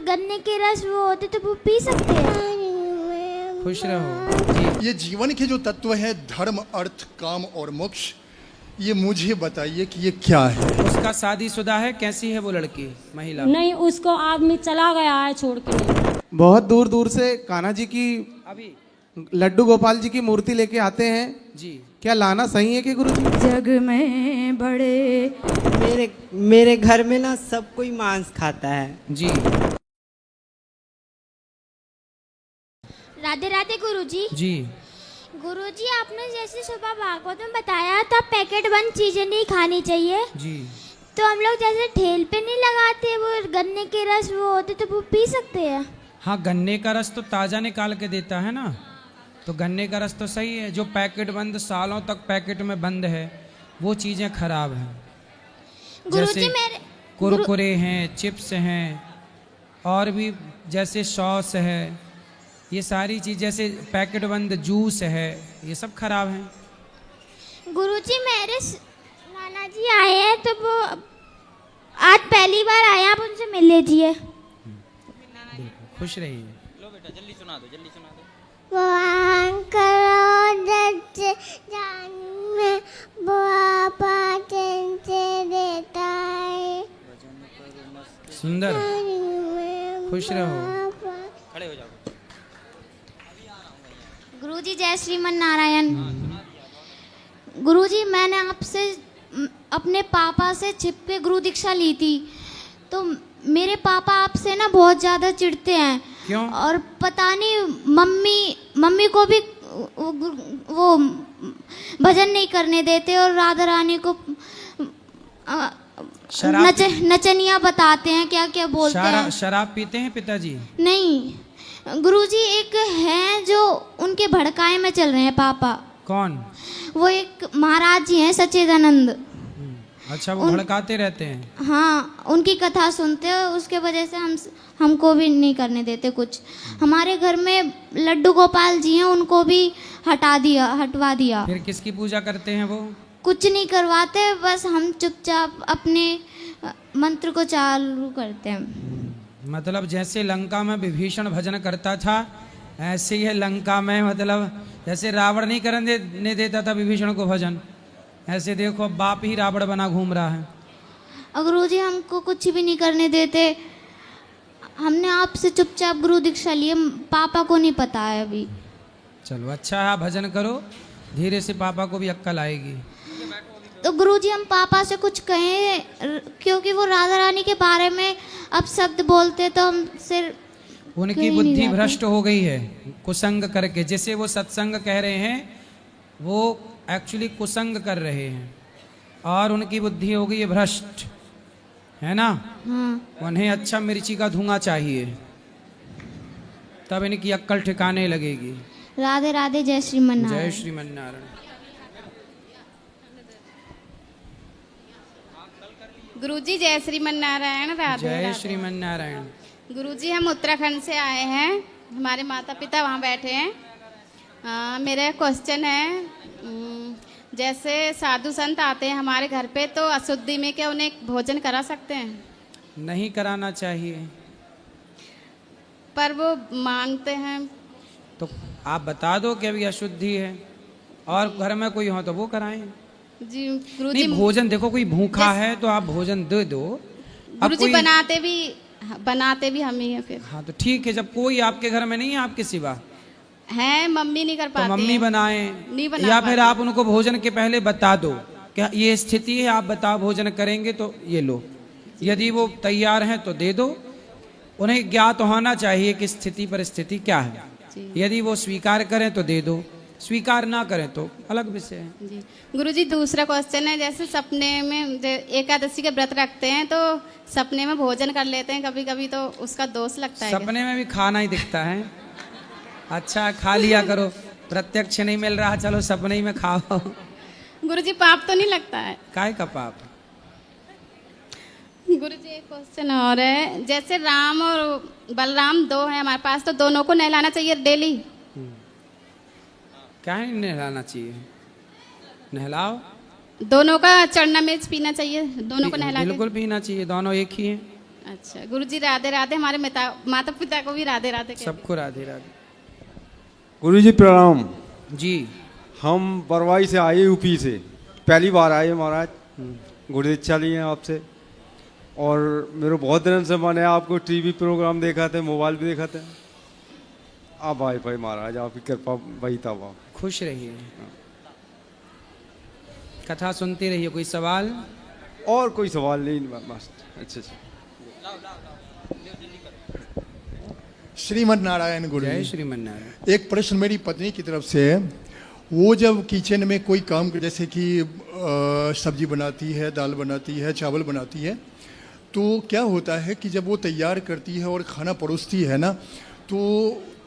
गन्ने के रस वो होते तो वो पी सकते हैं। खुश रहो जी। ये जीवन के जो तत्व है धर्म अर्थ काम और मोक्ष, ये मुझे बताइए कि ये क्या है। उसका शादीशुदा है, कैसी है वो लड़की महिला? नहीं, उसको आदमी चला गया है छोड़ के। बहुत दूर दूर से कान्हा जी की, अभी लड्डू गोपाल जी की मूर्ति लेके आते हैं जी। क्या लाना सही है कि गुरु जी? जग में बड़े मेरे घर में ना सब कोई मांस खाता है जी। राधे राधे गुरुजी। जी गुरुजी, आपने जैसे सुबह भागवत में बताया था पैकेट बंद चीजें नहीं खानी चाहिए, जी। तो हम लोग जैसे ठेल पे नहीं लगाते वो गन्ने के रस वो होते तो वो पी सकते हैं। हाँ, गन्ने का रस तो ताज़ा निकाल के देता है ना, तो गन्ने का रस तो सही है। जो पैकेट बंद सालों तक पैकेट में बंद है वो चीज़ें खराब हैं। गुरुजी जैसे मेरे कुरकुरे हैं, चिप्स हैं, और भी जैसे सॉस है, ये सारी चीज़, जैसे पैकेट बंद जूस है, ये सब खराब हैं। गुरुजी मेरे नाना जी आए हैं तो वो आज पहली बार आए, आप उनसे मिल लीजिए। खुश रहिए। लो बेटा जल्दी सुना दो, जल्दी सुना दो। सुंदर, खुश रहो। खड़े हो जाओ। गुरुजी जय श्रीमन नारायण। गुरुजी मैंने आपसे अपने पापा से छिप के गुरु दीक्षा ली थी, तो मेरे पापा आपसे ना बहुत ज़्यादा चिढ़ते हैं। क्यों? और पता नहीं मम्मी को भी वो भजन नहीं करने देते और राधा रानी को नचनिया बताते हैं, क्या क्या बोलते हैं। शराब पीते हैं पिताजी? नहीं गुरुजी, एक हैं जो उनके भड़काए में चल रहे हैं पापा। कौन? वो एक महाराज जी हैं सच्चिदानंद। अच्छा, वो भड़काते रहते हैं? हाँ, उनकी कथा सुनते हैं, उसके वजह से हमको भी नहीं करने देते कुछ। हमारे घर में लड्डू गोपाल जी हैं, उनको भी हटवा दिया। फिर किसकी पूजा करते हैं वो? कुछ नहीं करवाते, बस हम चुपचाप अपने मंत्र को चालू करते हैं। मतलब जैसे लंका में विभीषण भजन करता था, ऐसे ही है लंका में, मतलब जैसे रावण नहीं करने देता था विभीषण को भजन, ऐसे देखो अब बाप ही रावण बना घूम रहा है। गुरुजी हमको कुछ भी नहीं करने देते, हमने आपसे चुपचाप गुरु दीक्षा लिए, पापा को नहीं पता है अभी। चलो अच्छा है, भजन करो, धीरे से पापा को भी अक्कल आएगी। तो गुरुजी हम पापा से कुछ कहें, क्योंकि वो राधा रानी के बारे में अब शब्द बोलते तो हम सिर उनकी बुद्धि भ्रष्ट हो गई है कुसंग करके। जैसे वो सत्संग कह रहे हैं, वो एक्चुअली कुसंग कर रहे हैं और उनकी बुद्धि हो गई है भ्रष्ट, है ना? हाँ। उन्हें अच्छा मिर्ची का धुआं चाहिए, तब इनकी अक्कल ठिकाने लगेगी। राधे राधे, जय श्रीमन जय नारायण। श्रीमन नारायण। गुरुजी जय श्रीमन नारायण। राधे जय राधे। श्रीमन नारायण। गुरुजी हम उत्तराखंड से आए हैं, हमारे माता पिता वहाँ बैठे हैं। मेरा क्वेश्चन है, जैसे साधु संत आते हैं हमारे घर पे, तो अशुद्धि में क्या उन्हें भोजन करा सकते हैं? नहीं कराना चाहिए। पर वो मांगते हैं। तो आप बता दो कि अभी अशुद्धि है, और घर में कोई हो तो वो कराएं। जी गुरुजी, नहीं, भोजन देखो, कोई भूखा है तो आप भोजन दे दो। गुरुजी बनाते भी हम ही हैं फिर। हाँ तो ठीक है, जब कोई आपके घर में नहीं है आपके सिवा, है मम्मी नहीं कर तो पाती मम्मी हैं। बनाएं, नहीं बना या फिर पाती। आप उनको भोजन के पहले बता दो क्या ये स्थिति है, आप बताओ भोजन करेंगे तो ये लो। यदि वो तैयार हैं तो दे दो। उन्हें ज्ञात होना चाहिए कि स्थिति परिस्थिति क्या है। यदि वो स्वीकार करें तो दे दो, स्वीकार ना करें तो अलग विषय है। जी गुरुजी, दूसरा क्वेश्चन है, जैसे सपने में एकादशी के व्रत रखते हैं तो सपने में भोजन कर लेते हैं कभी कभी, तो उसका दोष लगता है क्या? सपने में भी खाना ही दिखता है। अच्छा, खा लिया करो, प्रत्यक्ष नहीं मिल रहा, चलो सपने ही में खाओ। गुरुजी पाप तो नहीं लगता है? काय का पाप? गुरुजी एक क्वेश्चन और है, जैसे राम और बलराम दो हैं हमारे पास, तो दोनों को नहलाना चाहिए डेली? क्या है, नहलाना चाहिए, नहलाओ। दोनों का चढ़ना मिर्च पीना चाहिए, दोनों को नहला के? बिल्कुल पीना चाहिए, दोनों एक ही हैं। अच्छा गुरुजी राधे राधे। हमारे माता पिता को भी राधे राधे कहते हैं। सबको राधे राधे। गुरु जी प्रणाम। जी हम बरवाई से आए, यूपी से पहली बार आए महाराज। गुरु दीक्षा लिए हैं आपसे, और मेरे बहुत दिन से मैंने आपको टीवी प्रोग्राम देखा थे, मोबाइल भी देखा था। आप आए भाई महाराज, आपकी कृपा वही था। वहाँ खुश रहिए, कथा सुनते रहिए। कोई सवाल? और कोई सवाल नहीं बस। अच्छा अच्छा। श्रीमद् नारायण गुरु जय जी। श्रीमन नारायण। एक प्रश्न मेरी पत्नी की तरफ से है। वो जब किचन में कोई काम जैसे कि सब्जी बनाती है, दाल बनाती है, चावल बनाती है, तो क्या होता है कि जब वो तैयार करती है और खाना परोसती है ना, तो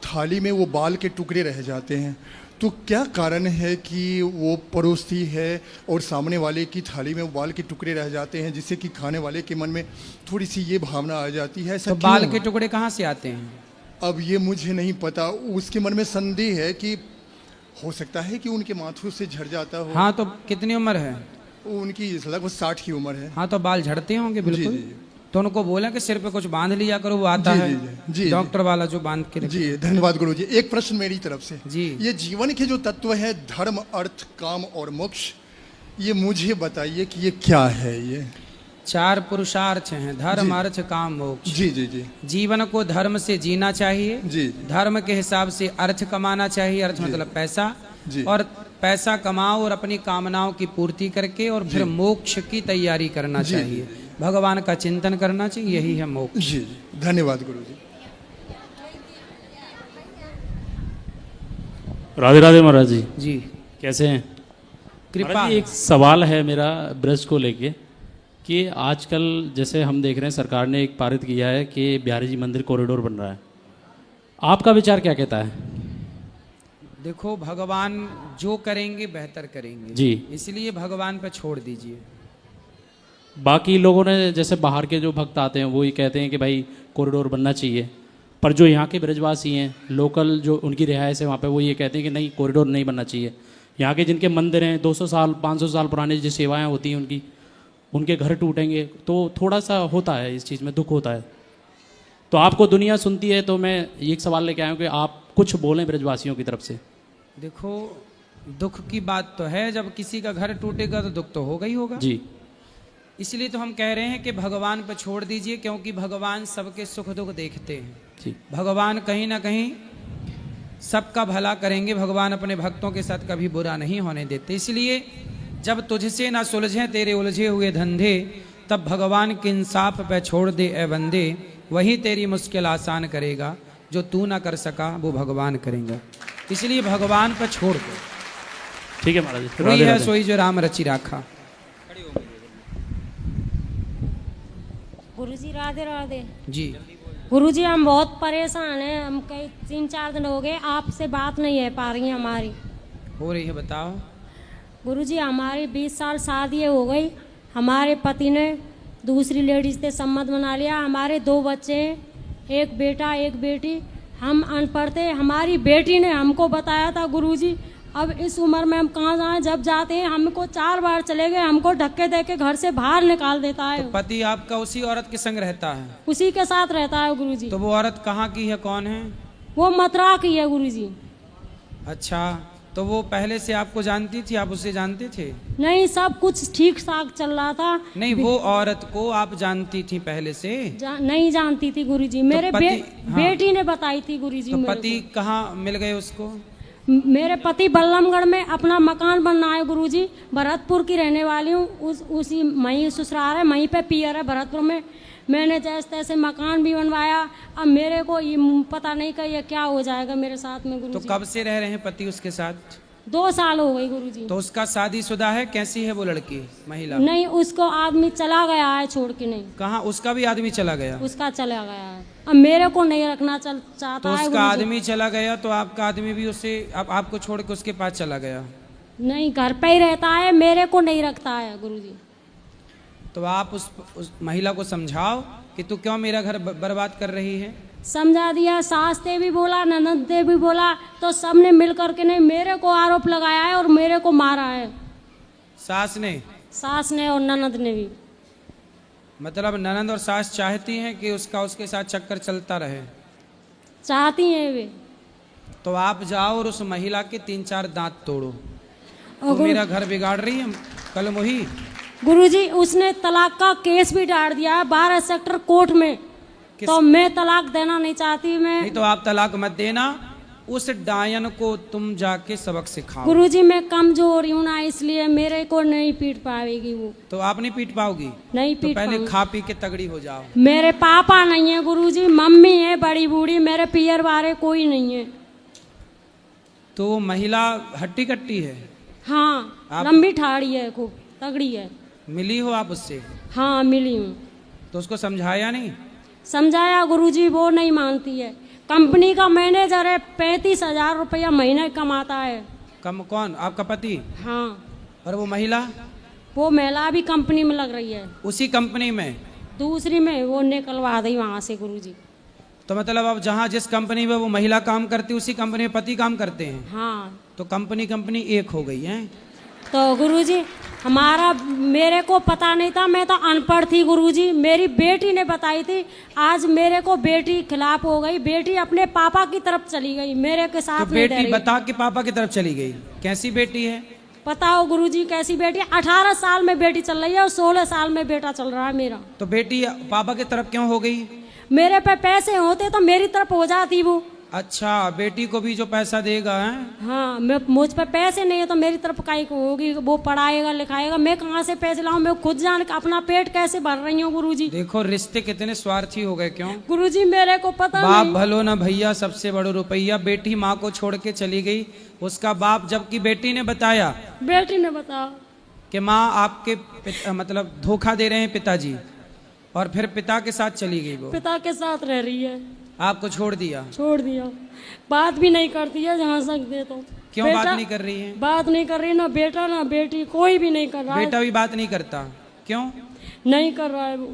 थाली में वो बाल के टुकड़े रह जाते हैं। तो क्या कारण है कि वो परोसती है और सामने वाले की थाली में वो बाल के टुकड़े रह जाते हैं, जिससे कि खाने वाले के मन में थोड़ी सी ये भावना आ जाती है? ऐसा तो क्यों? बाल के टुकड़े कहाँ से आते हैं? अब ये मुझे नहीं पता। उसके मन में संदेह है कि हो सकता है कि उनके माथों से झड़ जाता हो। हाँ, तो कितनी उम्र है? उनकी लगभग 60 की उम्र है। हाँ, तो बाल झड़ते होंगे बिल्कुल। जी, जी। तो उनको बोला कि सिर पे कुछ बांध लिया करो, वो आता जी, है जी, जी, डॉक्टर वाला जो बांध के रखे। जी धन्यवाद गुरु जी। एक प्रश्न मेरी तरफ से। जी। ये जीवन के जो तत्व है, धर्म, अर्थ, काम और मोक्ष, ये मुझे बताइए कि ये क्या है? ये 4 पुरुषार्थ हैं, धर्म अर्थ काम मोक्ष। जी जी जी जीवन को धर्म से जीना चाहिए। जी। धर्म के हिसाब से अर्थ कमाना चाहिए। अर्थ मतलब पैसा। जी। और पैसा कमाओ और अपनी कामनाओं की पूर्ति करके और फिर मोक्ष की तैयारी करना जी, चाहिए। जी, भगवान का चिंतन करना चाहिए, यही है मोक्ष। जी जी धन्यवाद गुरु जी। राधे राधे महाराज जी। जी कैसे हैं? कृपा। महाराज जी, एक सवाल है मेरा ब्रज को लेके कि आजकल जैसे हम देख रहे हैं सरकार ने एक पारित किया है कि बिहारी जी मंदिर कॉरिडोर बन रहा है। आपका विचार क्या कहता है? देखो, भगवान जो करेंगे बेहतर करेंगे जी। इसलिए भगवान पे छोड़ दीजिए। बाकी लोगों ने, जैसे बाहर के जो भक्त आते हैं वो ये कहते हैं कि भाई कॉरिडोर बनना चाहिए, पर जो यहाँ के ब्रजवासी हैं, लोकल जो उनकी रिहाइश है वहाँ पे, वो ये कहते हैं कि नहीं, कॉरिडोर नहीं बनना चाहिए। यहाँ के जिनके मंदिर हैं 200 साल 500 साल पुरानी जो सेवाएं होती हैं उनकी, उनके घर टूटेंगे, तो थोड़ा सा होता है, इस चीज़ में दुख होता है। तो आपको दुनिया सुनती है, तो मैं एक सवाल लेके आया हूँ कि आप कुछ बोलें ब्रजवासियों की तरफ से। देखो, दुख की बात तो है, जब किसी का घर टूटेगा तो दुख तो होगा ही होगा। जी। इसलिए तो हम कह रहे हैं कि भगवान पर छोड़ दीजिए, क्योंकि भगवान सबके सुख दुख देखते हैं। जी। भगवान कहीं ना कहीं सबका भला करेंगे। भगवान अपने भक्तों के साथ कभी बुरा नहीं होने देते। इसलिए जब तुझसे ना सुलझे तेरे उलझे हुए धंधे, तब भगवान के इंसाफ पे छोड़ दे ए बंदे। वही तेरी मुश्किल आसान करेगा, जो तू ना कर सका वो भगवान करेगा। इसलिए भगवान पर छोड़ दो। ठीक है महाराज जी। वही राधे है राधे। सोई जो राम रचि राखा। गुरुजी राधे राधे। जी। गुरुजी हम बहुत परेशान हैं, हम कई 3-4 दिन हो गए आपसे बात नहीं है पा रही है हमारी। हो रही है, बताओ। गुरुजी हमारी 20 साल शादी हो गई, हमारे पति ने दूसरी लेडीज से सम्मत बना लिया। हमारे 2 बच्चे हैं, एक बेटा एक बेटी। हम अनपढ़ थे, हमारी बेटी ने हमको बताया था गुरुजी। अब इस उम्र में हम कहाँ जाएं? जब जाते हैं हमको 4 बार चले गए, हमको धक्के दे के घर से बाहर निकाल देता है। तो पति आपका उसी औरत के संग रहता है? उसी के साथ रहता है गुरुजी। तो वो औरत कहाँ की है, कौन है? वो मथुरा की है गुरुजी। अच्छा, तो वो पहले से आपको जानती थी, आप उसे जानते थे? नहीं, सब कुछ ठीक ठाक चल रहा था। नहीं, वो औरत को आप जानती थी पहले से? नहीं जानती थी गुरुजी। मेरे हाँ। बेटी ने बताई थी गुरुजी। तो पति कहाँ मिल गए उसको? मेरे पति बल्लमगढ़ में अपना मकान बनना है गुरुजी। भरतपुर की रहने वाली हूँ। उसी वहीं ससुराल है, वहीं पे पियर है भरतपुर में। मैंने जैसे तैसे मकान भी बनवाया। अब मेरे को ये पता नहीं कि ये क्या हो जाएगा मेरे साथ में गुरुजी। तो कब से रह रहे हैं पति उसके साथ? 2 साल हो गई गुरुजी। तो उसका शादीशुदा है? कैसी है वो लड़की, महिला? नहीं, उसको आदमी चला गया है छोड़ के। नहीं। कहाँ? उसका भी आदमी चला गया? उसका चला गया है। अब मेरे को नहीं रखना चाहता तो है उसका गुरुजी। आदमी चला गया, तो आपका आदमी भी उसे आपको छोड़ के उसके पास चला गया? नहीं, घर पे ही रहता है, मेरे को नहीं रखता है गुरुजी। तो आप उस महिला को समझाओ कि तू क्यों मेरा घर बर्बाद कर रही है। समझा दिया, सास ने भी बोला, ननद ने भी बोला, तो सबने मिल करके नहीं मेरे को आरोप लगाया है और मेरे को मारा है। सास ने? सास ने और ननद ने भी। मतलब ननद और सास चाहती हैं कि उसका उसके साथ चक्कर चलता रहे, चाहती हैं वे। तो आप जाओ और उस महिला के 3-4 दांत तोड़ो। और तो मेरा घर बिगाड़ रही है कल मुही। गुरुजी उसने तलाक का केस भी डाल दिया है 12 सेक्टर कोर्ट में। तो मैं तलाक देना नहीं चाहती। मैं नहीं तो आप तलाक मत देना, उस डायन को तुम जाके सबक सिखाओ। गुरुजी मैं कमजोर हूँ ना, इसलिए मेरे को नहीं पीट पाएगी वो। तो आप नहीं पीट पाओगी? नहीं तो पीट पहले पाऊंगी। खा पी के तगड़ी हो जाओ। मेरे पापा नहीं है गुरुजी, मम्मी है बड़ी बूढ़ी, मेरे पियर बारे कोई नहीं है। तो वो महिला हट्टी कट्टी है? हाँ आप- लंबी ठाड़ी है, खूब तगड़ी है। मिली हो आप उससे? हाँ मिली हूँ। तो उसको समझाया नहीं? समझाया गुरुजी, वो नहीं मानती है। कंपनी का मैनेजर है, 35,000 रुपया महीने कमाता है। कम कौन? आपका पति? हाँ और वो महिला? वो महिला भी कंपनी में लग रही है, उसी कंपनी में? दूसरी में। वो निकलवा दी वहाँ से गुरुजी। तो मतलब अब जहाँ जिस कंपनी में वो महिला काम करती है उसी कंपनी में पति काम करते हैं? हाँ तो कंपनी एक हो गई है। तो गुरुजी हमारा, मेरे को पता नहीं था, मैं तो अनपढ़ थी गुरुजी। मेरी बेटी ने बताई थी। आज मेरे को बेटी खिलाफ हो गई, बेटी अपने पापा की तरफ चली गई, मेरे के साथ तो नहीं रह बेटी रही। बता के पापा की तरफ चली गई? कैसी बेटी है? बताओ गुरुजी कैसी बेटी? 18 साल में बेटी चल रही है और 16 साल में बेटा चल रहा है मेरा। तो बेटी पापा की तरफ क्यों हो गई? मेरे पे पैसे होते तो मेरी तरफ हो जाती वो। अच्छा, बेटी को भी जो पैसा देगा है? हाँ मैं, मुझ पे पैसे नहीं है तो मेरी तरफ काई को होगी? वो पढ़ाएगा लिखाएगा, मैं कहाँ से पैसे लाऊं? मैं खुद जान के अपना पेट कैसे भर रही हूँ गुरुजी। देखो रिश्ते कितने स्वार्थी हो गए। क्यों गुरुजी मेरे को पता बाप नहीं। भलो ना भैया, सबसे बड़ो रुपया। बेटी माँ को छोड़ के चली गई, उसका बाप, जबकि बेटी ने बताया, बेटी ने बताया कि माँ आपके मतलब धोखा दे रहे हैं पिताजी, और फिर पिता के साथ चली गई। वो पिता के साथ रह रही है, आपको छोड़ दिया? छोड़ दिया। बात भी नहीं करती है जहाँ सकते तो। क्यों बेटा- बात नहीं कर रही है? बात नहीं कर रही, ना बेटा ना बेटी, कोई भी नहीं कर रहा है। बेटा भी बात नहीं करता? क्यों नहीं कर रहा है वो।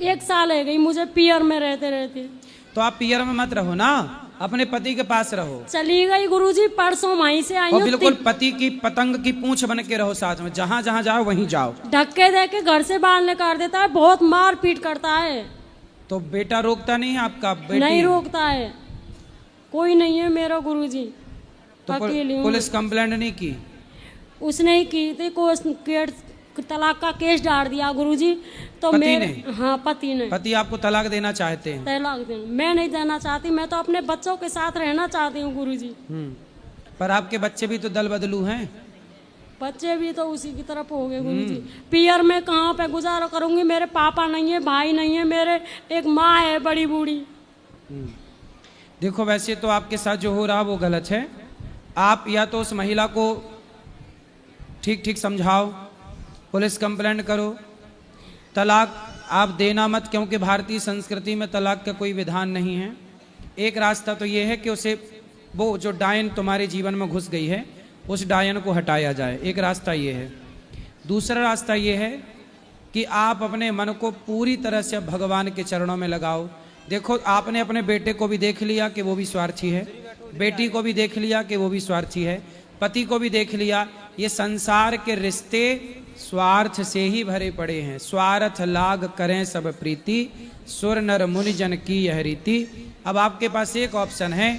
1 साल है गई मुझे पियर में रहते रहते। तो आप पियर में मत रहो ना, अपने पति के पास रहो। चली गई गुरुजी, परसों वहीं से आई और हूँ। बिल्कुल पति की पतंग की पूंछ बन के रहो साथ में, जहां जहां जाओ वहीं जाओ। धक्के दे के घर से बाहर निकाल देता है, बहुत मार पीट करता है। तो बेटा रोकता नहीं है आपका? बेटी नहीं रोकता है, कोई नहीं है मेरा गुरुजी। तो अकेली हूँ। पुलिस कंप्लेंट नहीं की? उसने ही की थी, तलाक का केस डाल दिया गुरुजी। तो पति मेरे ने? हाँ पति ने। पति आपको तलाक देना चाहते हैं? तलाक देना मैं नहीं देना चाहती, मैं तो अपने बच्चों के साथ रहना चाहती हूँ गुरुजी। पर आपके बच्चे भी तो दल बदलू हैं। बच्चे भी तो उसी की तरफ हो गए गुरुजी। पियर में कहाँ पे गुजारा करूंगी? मेरे पापा नहीं है, भाई नहीं है, मेरे एक माँ है बड़ी बूढ़ी। देखो वैसे तो आपके साथ जो हो रहा वो गलत है। आप या तो उस महिला को ठीक ठीक समझाओ, पुलिस कंप्लेंट करो, तलाक आप देना मत, क्योंकि भारतीय संस्कृति में तलाक का कोई विधान नहीं है। एक रास्ता तो ये है कि उसे, वो जो डायन तुम्हारे जीवन में घुस गई है, उस डायन को हटाया जाए। एक रास्ता ये है। दूसरा रास्ता ये है कि आप अपने मन को पूरी तरह से भगवान के चरणों में लगाओ। देखो आपने अपने बेटे को भी देख लिया कि वो भी स्वार्थी है, बेटी को भी देख लिया कि वो भी स्वार्थी है, पति को भी देख लिया। ये संसार के रिश्ते स्वार्थ से ही भरे पड़े हैं। स्वार्थ लाग करें सब प्रीति, सुर नर मुनि जन की यह रीति। अब आपके पास एक ऑप्शन है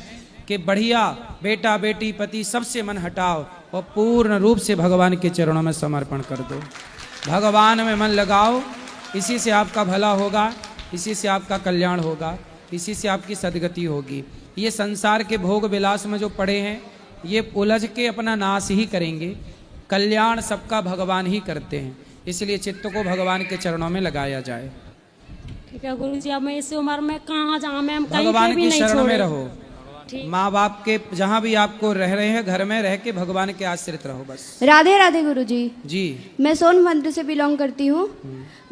कि बढ़िया बेटा बेटी पति सबसे मन हटाओ और पूर्ण रूप से भगवान के चरणों में समर्पण कर दो। भगवान में मन लगाओ, इसी से आपका भला होगा, इसी से आपका कल्याण होगा, इसी से आपकी सदगति होगी। ये संसार के भोग विलास में जो पड़े हैं, ये उलझ के अपना नाश ही करेंगे। कल्याण सबका भगवान ही करते हैं, इसलिए चित्त को भगवान के चरणों में लगाया जाए। ठीक है गुरुजी, अब मैं इस उम्र में कहाँ जाऊँ? मैं हम कहीं भगवान पे भी की नहीं शरण में छोड़े। रहो। ठीक। माँ बाप के जहाँ भी आपको रह रहे हैं, घर में रह के भगवान के आश्रित रहो बस। राधे राधे गुरुजी। जी मैं सोनभद्र से बिलोंग करती हूँ।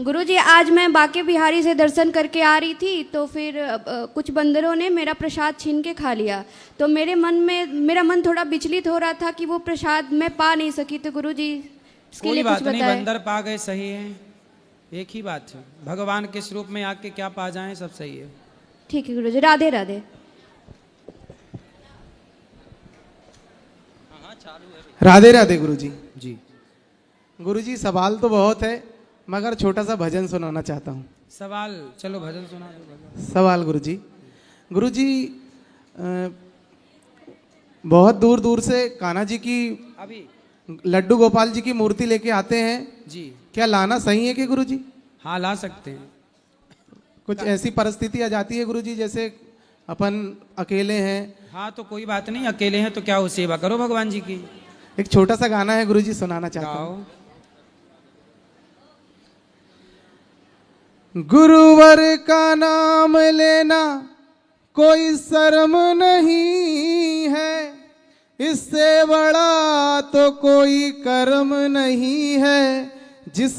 गुरुजी आज मैं बांके बिहारी से दर्शन करके आ रही थी, तो फिर कुछ बंदरों ने मेरा प्रसाद छीन के खा लिया। तो मेरा मन थोड़ा विचलित हो रहा था कि वो प्रसाद मैं पा नहीं सकी। तो गुरुजी इसके कोई लिए बात कुछ नहीं, बताएं। बंदर पा गए सही है, एक ही बात है। भगवान के स्वरूप में आके क्या पा जाएं, सब सही है। ठीक है गुरुजी, राधे राधे। राधे राधे गुरुजी। जी गुरुजी सवाल तो बहुत है, मगर छोटा सा भजन सुनाना चाहता हूँ। सवाल, चलो भजन सुना दो भजन। सवाल गुरुजी बहुत दूर दूर से कान्हा जी की अभी लड्डू गोपाल जी की मूर्ति लेके आते हैं जी, क्या लाना सही है कि गुरुजी? हाँ ला सकते हैं। कुछ ऐसी परिस्थिति आ जाती है गुरुजी जैसे अपन अकेले हैं। हाँ तो कोई बात नहीं, अकेले हैं तो क्या हो, सेवा करो भगवान जी की। एक छोटा सा गाना है गुरुजी, सुनाना चाहता हूँ। गाओ। गुरुवर का नाम लेना कोई शर्म नहीं है, इससे बड़ा तो कोई कर्म नहीं है। जिस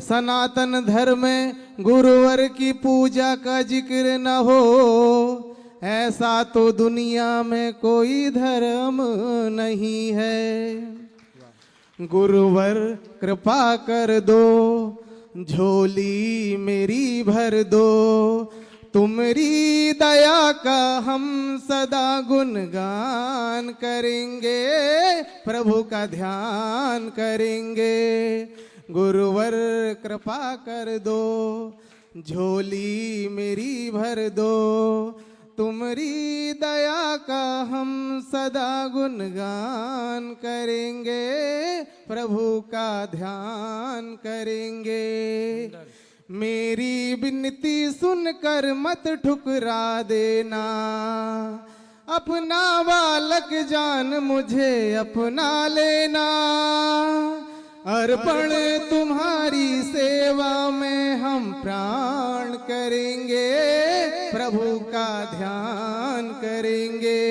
सनातन धर्म में गुरुवर की पूजा का जिक्र न हो, ऐसा तो दुनिया में कोई धर्म नहीं है। गुरुवर कृपा कर दो, झोली मेरी भर दो, तुम्हारी दया का हम सदा गुणगान करेंगे, प्रभु का ध्यान करेंगे। गुरुवर कृपा कर दो, झोली मेरी भर दो, तुम्हारी दया का हम सदा गुणगान करेंगे, प्रभु का ध्यान करेंगे। मेरी विनती सुनकर मत ठुकरा देना, अपना बालक जान मुझे अपना लेना। अर्पण तुम्हारी सेवा में हम प्राण करेंगे, प्रभु का ध्यान करेंगे।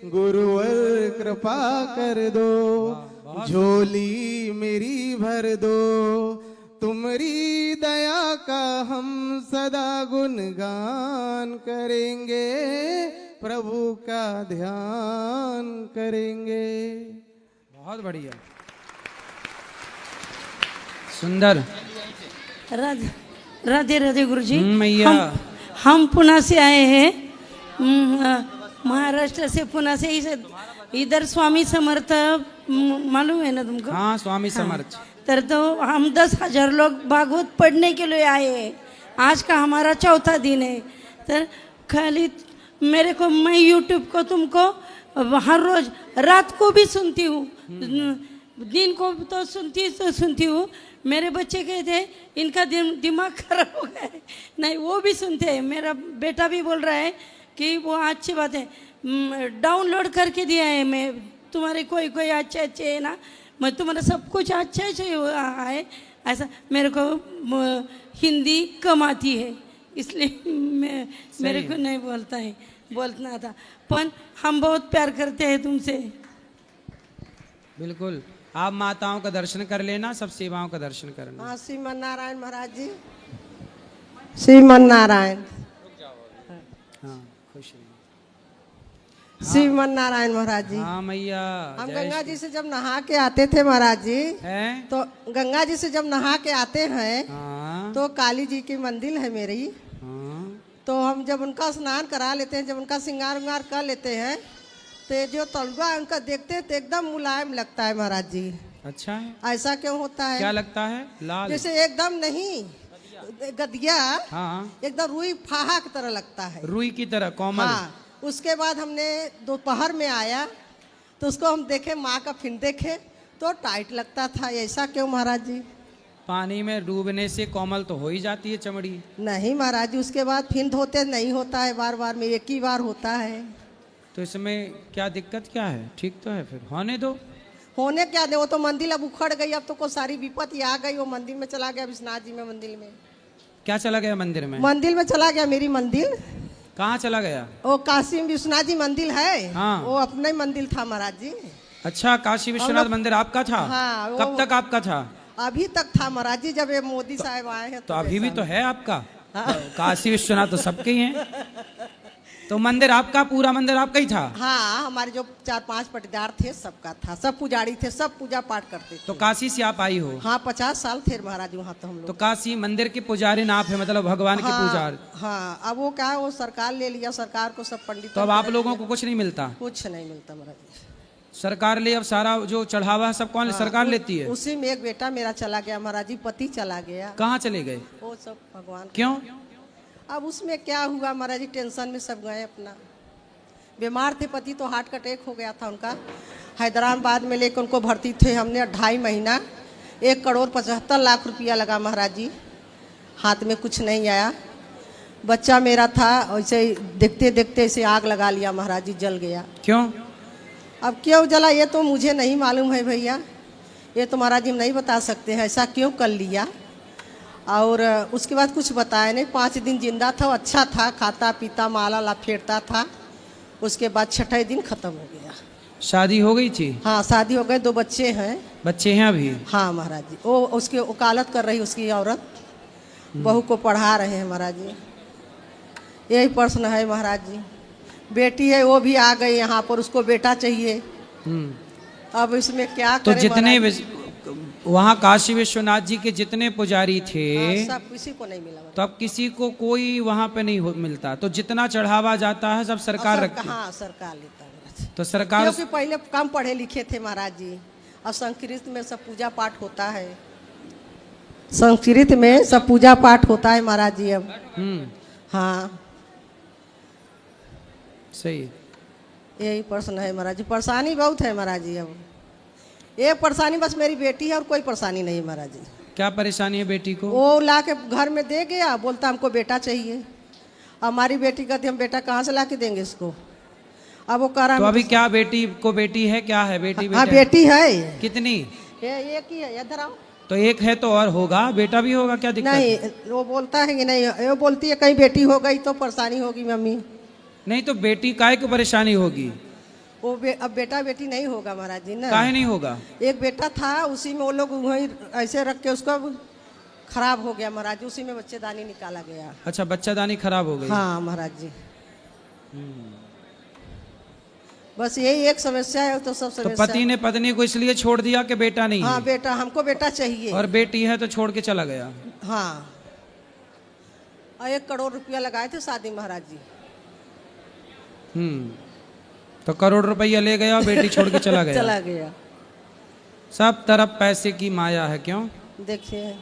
गुरुवर कृपा कर दो, झोली मेरी भर दो, तुम्हारी दया का हम सदा गुणगान करेंगे, प्रभु का ध्यान करेंगे। बहुत बढ़िया, सुंदर। राधे राधे राधे गुरुजी। मैया हम पुणे से आए हैं, महाराष्ट्र से, पुणे से। इधर स्वामी समर्थ मालूम है ना तुमको? हाँ, स्वामी समर्थ। तर तो हम 10,000 लोग भागवत पढ़ने के लिए आए हैं। आज का हमारा चौथा दिन है। तर खाली मेरे को, मैं यूट्यूब को तुमको हर रोज रात को भी सुनती हूँ, दिन को तो सुनती हूँ। मेरे बच्चे कहते इनका दिमाग खराब हो गया है, नहीं वो भी सुनते हैं। मेरा बेटा भी बोल रहा है कि वो अच्छी बात है, डाउनलोड करके दिया है मैं, तुम्हारे कोई कोई अच्छे अच्छे है ना, मैं तुम्हारा सब कुछ अच्छे अच्छे है। ऐसा मेरे को हिंदी कम आती है, इसलिए मेरे को नहीं बोलना था। पर हम बहुत प्यार करते हैं तुमसे। बिल्कुल, आप माताओं का दर्शन कर लेना, सब सेवाओं का दर्शन करना। हाँ, श्रीमन नारायण महाराज जी, श्रीमन नारायण। हाँ, खुश रहिए। श्रीमन नारायण महाराज जी। हाँ मैया। हम गंगा जी से जब नहा के आते थे महाराज जी, हैं? तो गंगा जी से जब नहा के आते हैं, हाँ। तो काली जी की मंदिर है मेरी। हाँ। तो हम जब उनका स्नान करा लेते हैं, जब उनका श्रृंगार उंगार कर लेते हैं, तो जो तलवा है उनका देखते हैं तो एकदम मुलायम लगता है महाराज जी। अच्छा है? ऐसा क्यों होता है? क्या लगता है? लाल? जैसे एकदम नहीं, गदिया हाँ, एकदम रुई फाहा की तरह लगता है, रुई की तरह कोमल। हाँ। उसके बाद हमने दोपहर में आया तो उसको हम देखे, माँ का फिर देखे तो टाइट लगता था। ऐसा क्यों महाराज जी? पानी में डूबने से कोमल तो हो ही जाती है चमड़ी। नहीं महाराज जी, उसके बाद फिर धोते नहीं होता है, बार बार में एक ही बार होता है। तो इसमें क्या दिक्कत क्या है? ठीक तो है, फिर होने दो। होने क्या दे, वो तो मंदिर अब उखड़ गई, अब तो को सारी विपत्ति आ गई। वो मंदिर में चला गया, विश्वनाथ जी में मंदिर में। क्या चला गया मंदिर में? मंदिर में चला गया, मेरी मंदिर। कहाँ चला गया? वो काशी में विश्वनाथ जी मंदिर है, हाँ। वो अपना ही मंदिर था महाराज जी। अच्छा, काशी विश्वनाथ मंदिर आपका था? हाँ, कब तक आपका था? अभी तक था महाराज जी, जब ये मोदी साहब आए हैं तो अभी भी तो है आपका। हाँ। काशी विश्वनाथ तो सबके ही हैं। तो मंदिर आपका, पूरा मंदिर आपका ही था? हाँ, हमारे जो 4-5 पटीदार थे सबका था, सब पुजारी थे, सब पूजा पाठ करते थे। तो काशी से आप आई हो? हाँ, 50 साल थे महाराज वहाँ तो हम लोग। तो काशी मंदिर के पुजारी आप है, मतलब भगवान के पुजारी। हाँ, अब वो क्या है, वो सरकार ले लिया, सरकार को सब पंडित। तो अब आप लोगों को कुछ नहीं मिलता? कुछ नहीं मिलता महाराज जी। सरकार ले अब सारा जो चढ़ावा है सब कौन सरकार लेती है? उसी में एक बेटा मेरा चला गया महाराज जी, पति चला गया। कहाँ चले गए? वो सब भगवान। क्यों? अब उसमें क्या हुआ महाराज जी, टेंशन में सब गए अपना। बीमार थे पति, तो हार्ट अटैक हो गया था उनका। हैदराबाद में लेकर उनको भर्ती थे हमने 2.5 महीना। 1,75,00,000 रुपया लगा महाराज जी, हाथ में कुछ नहीं आया। बच्चा मेरा था, ऐसे देखते देखते ऐसे आग लगा लिया महाराज जी, जल गया। क्यों? अब क्यों जला ये तो मुझे नहीं मालूम है भैया, ये तो महाराज जी नहीं बता सकते हैं ऐसा क्यों कर लिया। और उसके बाद कुछ बताया नहीं। 5 दिन जिंदा था, अच्छा था, खाता पीता माला ला फेरता था। उसके बाद 6ठे दिन खत्म हो गया। शादी हो गई थी? हाँ शादी हो गई, 2 बच्चे हैं। बच्चे हैं अभी? हाँ महाराज जी, वो उसकी वकालत कर रही उसकी औरत, बहू को पढ़ा रहे हैं महाराज जी। यही प्रश्न है महाराज जी। बेटी है वो भी आ गई यहाँ पर, उसको बेटा चाहिए। अब इसमें क्या तो करें जितने महाराज जी? वहाँ काशी विश्वनाथ जी के जितने पुजारी थे सब किसी को नहीं मिला। तो अब किसी को कोई वहाँ पे नहीं मिलता, तो जितना चढ़ावा जाता है सब सरकार रखती है। हाँ सरकार लेता है। तो सरकार क्योंकि पहले कम पढ़े लिखे थे महाराज जी, और संस्कृत में सब पूजा पाठ होता है। संस्कृत में सब पूजा पाठ होता है महाराज जी अब। हाँ सही। यही प्रश्न है महाराज जी, परेशानी बहुत है महाराज जी। अब ये परेशानी बस मेरी बेटी है और कोई परेशानी नहीं है महाराज जी। क्या परेशानी है बेटी को? वो ला के घर में दे गया, बोलता हमको बेटा चाहिए। हमारी बेटी कहती हम बेटा कहाँ से ला के देंगे इसको। अब वो कह रहा तो अभी क्या बेटी को बेटी है, क्या है बेटी? हाँ बेटी है। कितनी? एक ही है, इधर आओ। तो एक है तो और होगा, बेटा भी होगा, क्या दिक्कत? नहीं वो बोलता है कि नहीं, वो बोलती है कहीं बेटी हो गई तो परेशानी होगी मम्मी। नहीं तो बेटी काहे को परेशानी होगी? वो अब बेटा बेटी नहीं होगा महाराज जी ना। काहे नहीं होगा? एक बेटा था, उसी में वो लोग वहीं ऐसे रख के उसको खराब हो गया महाराज जी, उसी में बच्चेदानी निकाला गया। अच्छा बच्चादानी खराब हो गई? हाँ महाराज जी। बस यही एक समस्या है, तो सब समस्या। तो पति ने पत्नी को इसलिए छोड़ दिया कि बेटा नहीं हाँ है? बेटा, हमको बेटा चाहिए। और बेटी है तो छोड़ के चला गया? हाँ, और 1 करोड़ रुपया लगाए थे शादी महाराज जी। तो करोड़ रुपया ले गया और बेटी छोड़ के चला गया। चला गया। सब तरफ पैसे की माया है। क्यों? देखिए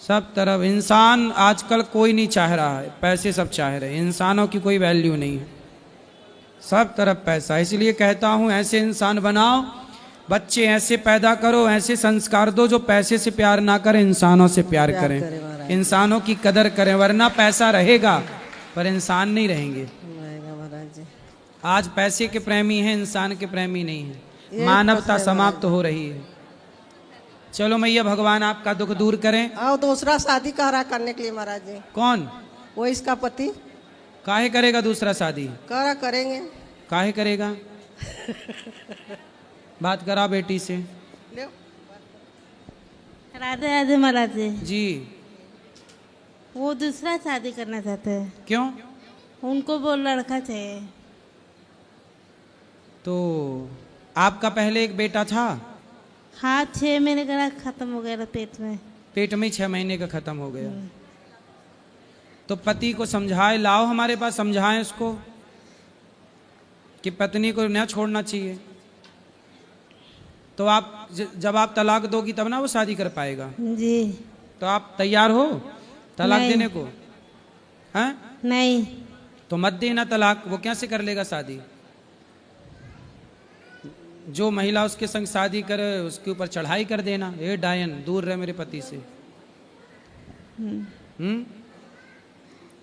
सब तरफ इंसान आजकल कोई नहीं चाह रहा है, पैसे सब चाह रहे हैं। इंसानों की कोई वैल्यू नहीं है, सब तरफ पैसा। इसलिए कहता हूँ ऐसे इंसान बनाओ, बच्चे ऐसे पैदा करो, ऐसे संस्कार दो जो पैसे से प्यार ना करें, इंसानों से प्यार करें, इंसानों की कदर करें। वरना पैसा रहेगा पर इंसान नहीं रहेंगे। आज पैसे के प्रेमी हैं, इंसान के प्रेमी नहीं है। मानवता समाप्त हो रही है। चलो मैया भगवान आपका दुख दूर करें। और दूसरा शादी कह रहा करने के लिए महाराज जी। कौन? वो इसका पति। काहे करेगा दूसरा शादी? कह रहा करेंगे। काहे करेगा? बात करा बेटी से। राधे राधे महाराज जी। वो दूसरा शादी करना चाहते हैं। क्यों? उनको वो लड़का चाहिए। तो आपका पहले एक बेटा था? हाँ 6 महीने का खत्म हो गया पेट में। पेट में 6 महीने का खत्म हो गया। तो पति को समझाए लाओ हमारे पास, समझाएं उसको कि पत्नी को न छोड़ना चाहिए। तो आप जब आप तलाक दोगी तब ना वो शादी कर पाएगा। जी। तो आप तैयार हो तलाक देने को? हैं? नहीं। तो मत देना तलाक, वो कैसे कर लेगा शादी? जो महिला उसके संग शादी करे उसके ऊपर चढ़ाई कर देना, ए डायन दूर रहे मेरे पति से।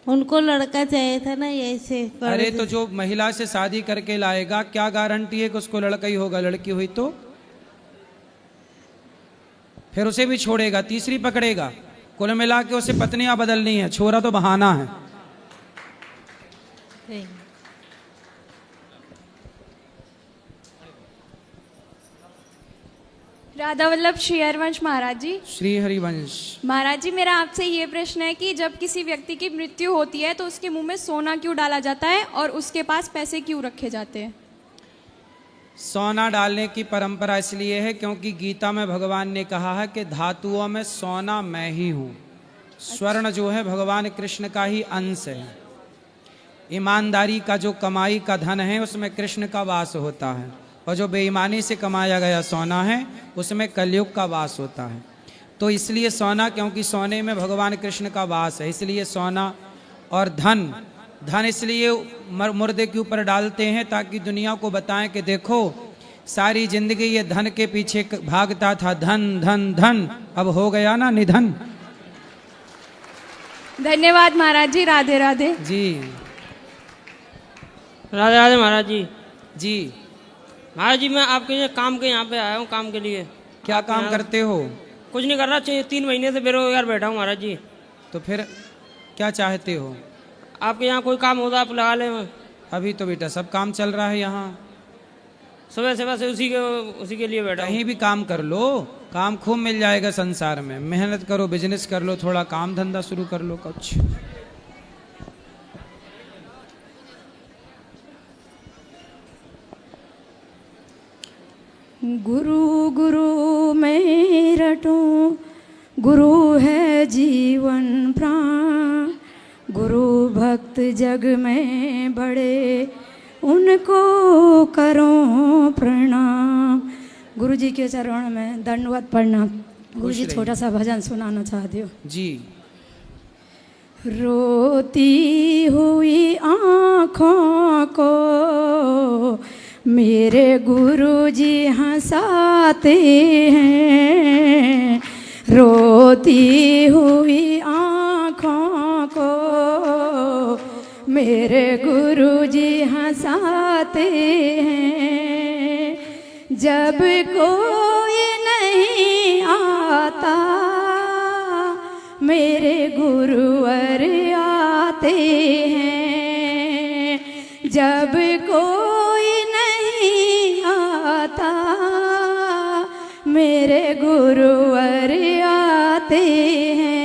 उनको लड़का चाहिए था ना, ऐसे। अरे तो जो महिला से शादी करके लाएगा क्या गारंटी है कि उसको लड़का ही होगा? लड़की हुई तो फिर उसे भी छोड़ेगा, तीसरी पकड़ेगा। कुल मिला के उसे पत्नियां बदलनी है, छोरा तो बहाना है। राधा वल्लभ श्री हरिवंश महाराज जी। श्री हरिवंश महाराज जी, मेरा आपसे ये प्रश्न है कि जब किसी व्यक्ति की मृत्यु होती है तो उसके मुंह में सोना क्यों डाला जाता है और उसके पास पैसे क्यों रखे जाते हैं? सोना डालने की परंपरा इसलिए है क्योंकि गीता में भगवान ने कहा है कि धातुओं में सोना मैं ही हूँ। स्वर्ण जो है भगवान कृष्ण का ही अंश है। ईमानदारी का जो कमाई का धन है उसमें कृष्ण का वास होता है। और जो बेईमानी से कमाया गया सोना है उसमें कलयुग का वास होता है। तो इसलिए सोना, क्योंकि सोने में भगवान कृष्ण का वास है, इसलिए सोना और धन इसलिए मुर्दे के ऊपर डालते हैं ताकि दुनिया को बताएं कि देखो सारी जिंदगी ये धन के पीछे भागता था, धन धन धन, अब हो गया ना निधन। धन्यवाद महाराज जी, राधे राधे जी। राधे राधे महाराज जी। जी महाराज जी, मैं आपके काम के यहाँ पे आया हूँ, काम के लिए। क्या काम करते हो? कुछ नहीं कर रहा, 3 महीने से बेरोजगार बैठा हूँ महाराज जी। तो फिर क्या चाहते हो? आपके यहाँ कोई काम होता आप लगा लें। अभी तो बेटा सब काम चल रहा है यहाँ, सुबह से बस उसी के लिए बैठा हूँ। कहीं भी काम कर लो, काम खूब मिल जाएगा संसार में। मेहनत करो, बिजनेस कर लो, थोड़ा काम धंधा शुरू कर लो कुछ। गुरु गुरु मैं रटूं, गुरु है जीवन प्राण, गुरु भक्त जग में बड़े उनको करो प्रणाम। गुरु जी के चरणों में दंडवत प्रणाम। गुरु जी छोटा सा भजन सुनाना चाहती हूँ जी। रोती हुई आँखों को मेरे गुरु जी हंसाते हैं, रोती हुई आँखों को मेरे गुरु जी हंसाते हैं। जब कोई नहीं आता मेरे गुरुवर आते हैं, जब कोई नहीं आता मेरे गुरुवर आते हैं।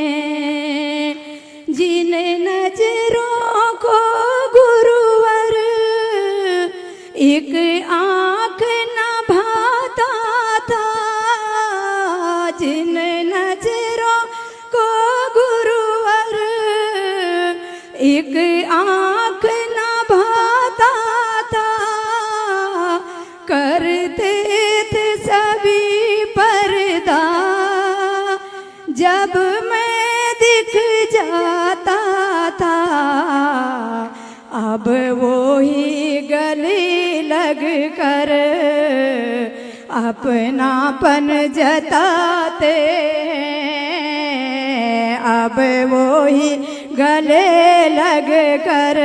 जिन नजरों को गुरुवर एक आँख न भाता था, जिन नजरों को गुरुवर एक आँख न भाता था, करते थे सभी पर्दा, जब मैं दिख जाता था अब वो ही गले लग कर अपनापन जताते हैं, अब वो ही गले लग कर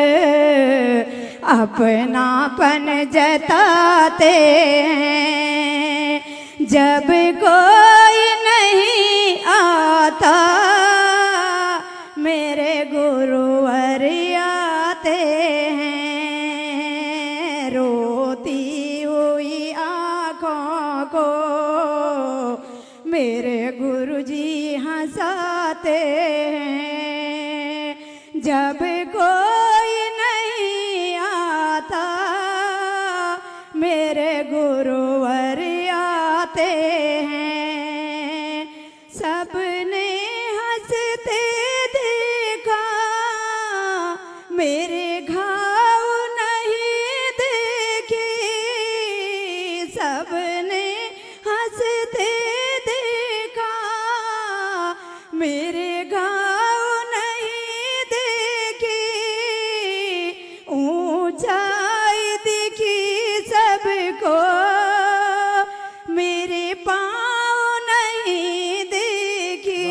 अपनापन जताते हैं। जब कोई नहीं आता मेरे गुरुवर आते हैं, रोती हुई आँखों को मेरे गुरु जी हंसाते हैं। जब कोई नहीं आता मेरे गुरुवर आते हैं। सबने हंसते देखा मेरे घाव नहीं देखे, सबने हंसते देखा मेरे घाव नहीं देखे, ऊंचाई दिखी सबको मेरे पाँव नहीं देखी,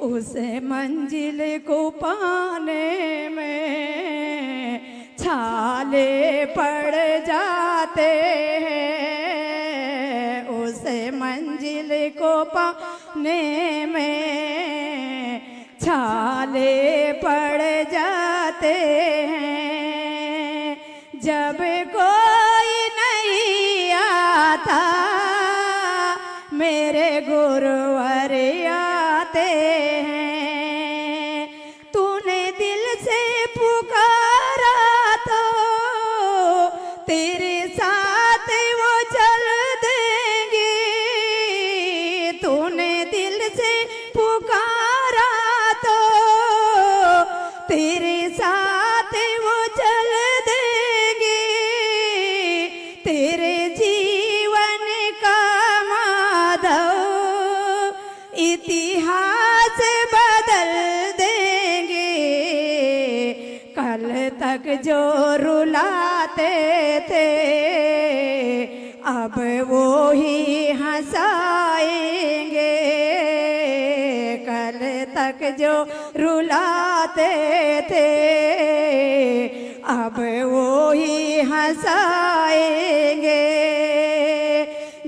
उस मंजिल को पाने में छाले पड़ जाते हैं, उस मंजिल को पाने में छाले पड़ जाते हैं। जब कोई नहीं आता मेरे गुरुवर आते हैं। तूने दिल से पुकारा तो तेरे साथ वो चल देंगे, तूने दिल से पुकारा तो तेरे साथ वो चल देंगे, तक जो रुलाते थे अब वो ही हंसाएंगे, कल तक जो रुलाते थे अब वो ही हंसाएंगे।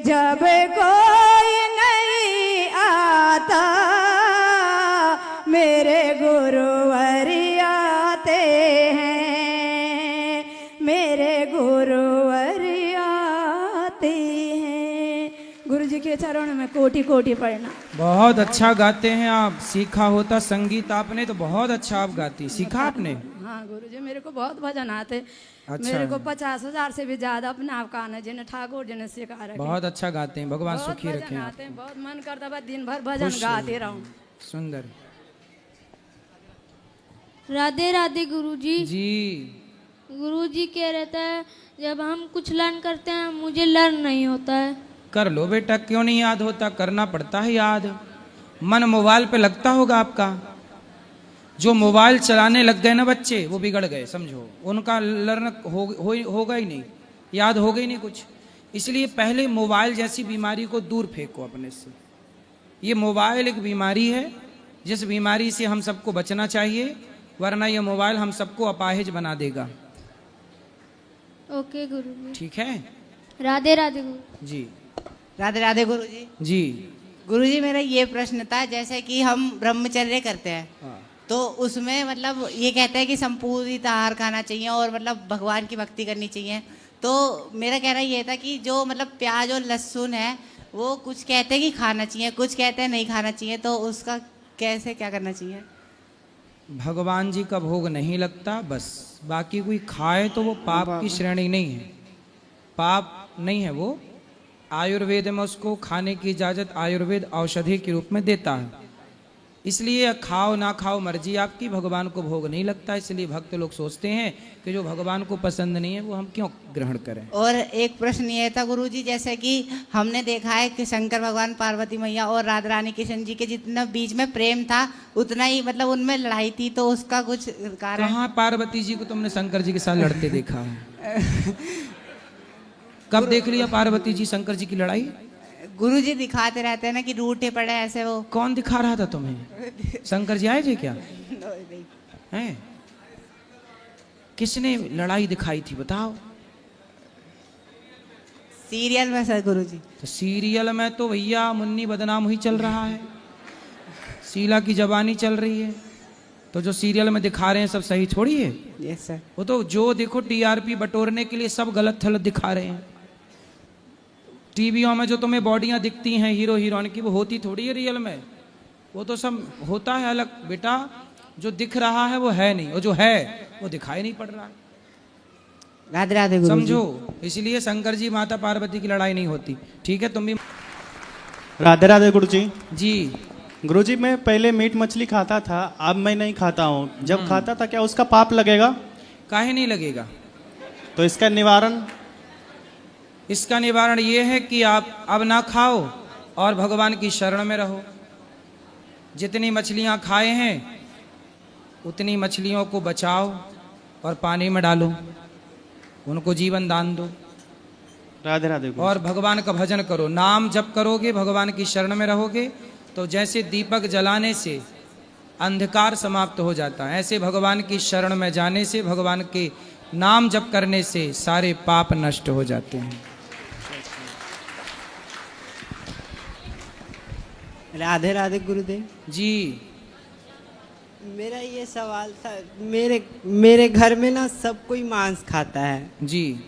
जब कोई नहीं आता मेरे गुरुवर आते हैं, मेरे गुरुवर आते हैं। गुरु जी के चरणों में कोटि कोटि प्रणाम। बहुत अच्छा गाते हैं आप। सीखा होता संगीत आपने तो बहुत अच्छा आप गाती। सीखा आपने? हाँ गुरु जी, मेरे को बहुत भजन आते। अच्छा। मेरे को 50,000 से भी ज्यादा अपने आप गाना जिन्हें ठाकुर जी ने सिखा रखे। बहुत अच्छा गाते हैं, भगवान बहुत सुखी भजन रखें आते हैं, आपको। बहुत मन करता है दिन भर भजन खुश गाते रहिए। रहूं। सुंदर। राधे राधे गुरुजी। जी गुरुजी कह रहता है जब हम कुछ लर्न करते हैं मुझे लर्न नहीं होता है। कर लो बेटा, क्यों नहीं याद होता? करना पड़ता है याद। मन मोबाइल पे लगता होगा आपका। जो मोबाइल चलाने लग गए ना बच्चे, वो बिगड़ गए समझो। उनका लर्न होगा ही नहीं, याद होगा ही नहीं कुछ। इसलिए पहले मोबाइल जैसी बीमारी को दूर फेंको अपने से। ये मोबाइल एक बीमारी है, जिस बीमारी से हम सबको बचना चाहिए, वरना ये मोबाइल हम सबको अपाहिज बना देगा। ओके गुरुजी। ठीक है। राधे राधे गुरु जी। राधे राधे गुरुजी। जी गुरुजी, मेरा ये प्रश्न था, जैसे कि हम ब्रह्मचर्य करते हैं हाँ। तो उसमें मतलब ये कहते हैं कि संपूर्णित आहार खाना चाहिए और मतलब भगवान की भक्ति करनी चाहिए। तो मेरा कहना ये था कि जो मतलब प्याज और लहसुन है वो कुछ कहते हैं कि खाना चाहिए, कुछ कहते हैं नहीं खाना चाहिए, तो उसका कैसे क्या करना चाहिए? भगवान जी का भोग नहीं लगता बस। बाकी कोई खाए तो वो पाप की श्रेणी नहीं है, पाप नहीं है वो। आयुर्वेद में उसको खाने की इजाज़त आयुर्वेद औषधि के रूप में देता है। इसलिए खाओ ना खाओ मर्जी आपकी, भगवान को भोग नहीं लगता। इसलिए भक्त लोग सोचते हैं कि जो भगवान को पसंद नहीं है वो हम क्यों ग्रहण करें। और एक प्रश्न ये था गुरुजी, जैसे कि हमने देखा है कि शंकर भगवान, पार्वती मैया और राधा रानी कृष्ण जी के जितना बीच में प्रेम था उतना ही मतलब उनमें लड़ाई थी, तो उसका कुछ कारण? कहाँ पार्वती जी को तुमने शंकर जी के साथ लड़ते देखा है? कब देख लिया पार्वती जी शंकर जी की लड़ाई? गुरुजी दिखाते रहते हैं ना कि रूठे पड़े ऐसे। वो कौन दिखा रहा था तुम्हें? शंकर जी आए थे क्या? हैं? किसने लड़ाई दिखाई थी बताओ? सीरियल में सर गुरुजी। तो सीरियल में तो भैया मुन्नी बदनाम ही चल रहा है, शीला की जबानी चल रही है। तो जो सीरियल में दिखा रहे हैं सब सही थोड़ी है। Yes sir. वो तो जो देखो टीआरपी बटोरने के लिए सब गलत थलत दिखा रहे हैं। टीवियों में जो तुम्हें बॉडियां दिखती हैं हीरो हीरोइन की, वो होती थोड़ी है रियल में। वो तो सब होता है अलग बेटा। जो दिख रहा है वो है नहीं, और जो है वो दिखाई नहीं पड़ रहा है। राधे राधे गुरुजी। समझो, इसलिए शंकर जी माता पार्वती की लड़ाई नहीं होती। ठीक है, तुम भी। राधे राधे गुरुजी। जी गुरुजी, मैं पहले मीट मछली खाता था, अब मैं नहीं खाता हूँ। जब खाता था क्या उसका पाप लगेगा? काहे नहीं लगेगा? तो इसका निवारण? इसका निवारण ये है कि आप अब ना खाओ और भगवान की शरण में रहो। जितनी मछलियां खाए हैं उतनी मछलियों को बचाओ और पानी में डालो, उनको जीवन दान दो। राधे राधे गुरुजी। और भगवान का भजन करो। नाम जप करोगे, भगवान की शरण में रहोगे, तो जैसे दीपक जलाने से अंधकार समाप्त हो जाता है, ऐसे भगवान की शरण में जाने से, भगवान के नाम जप करने से सारे पाप नष्ट हो जाते हैं। राधे राधे गुरुदेव जी। मेरा ये सवाल था, मेरे घर में ना सब कोई मांस खाता है जी।